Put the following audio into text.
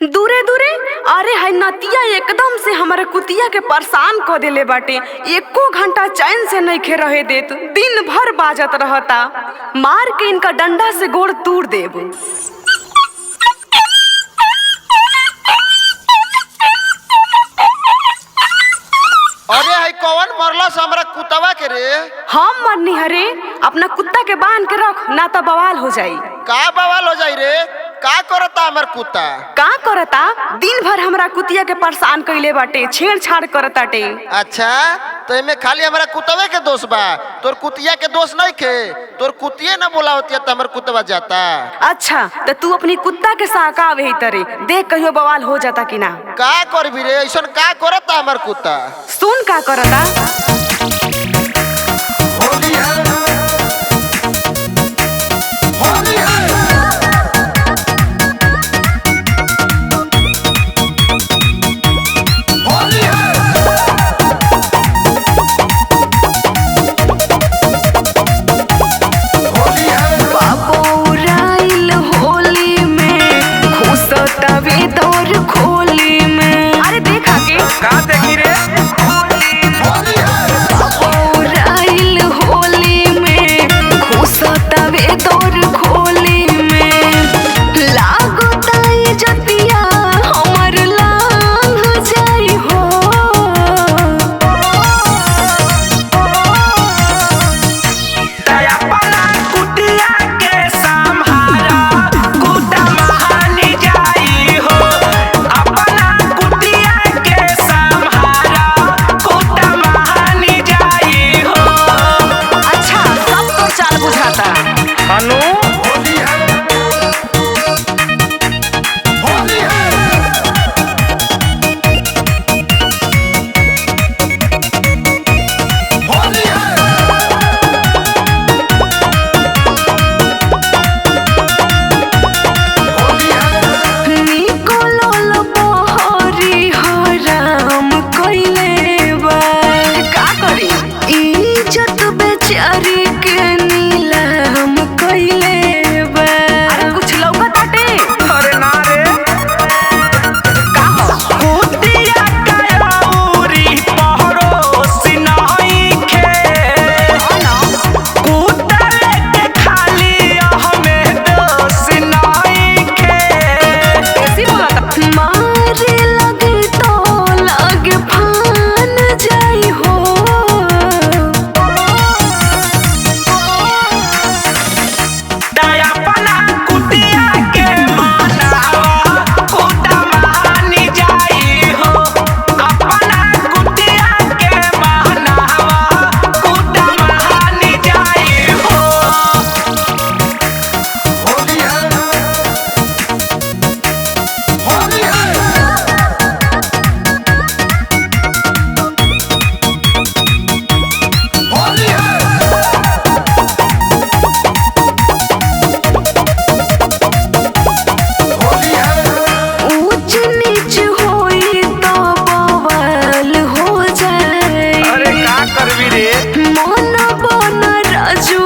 दूरे दूरे। अरे है नतिया एकदम से हमारे कुतिया के परेशान कर देले बाटे। एको घंटा चैन से नहीं खे रहे देत, दिन भर बाजत रहता। मार के इनका डंडा से गोड़ तोड़ देब। अरे है कौन मरलस हमरा कुतवा के रे? हम मरनी हरे, अपना कुत्ता के बांध के रख, ना तो बवाल हो जाई। का बवाल हो जाई रे? का करता हमर कुत्ता? का करता? दिन भर हमरा कुतिया के परेशान कइले बाटे, छेड़छाड़ करताटे। अच्छा, तो एमे खाली हमरा कुतवे के दोष बा, तोर कुतिया के दोष नहीं खे? तोर कुतिये न बोला होती तो हमर कुतवा जाता। अच्छा, तो तू अपनी कुत्ता के साकावे ही तरे, देख कहियो बवाल हो जाता कि ना। का करबी रे? ऐसन का करता हमर कुत्ता? सुन का करता। होली है, होली है। अरे देखा के का देखी रे? मन बन राजू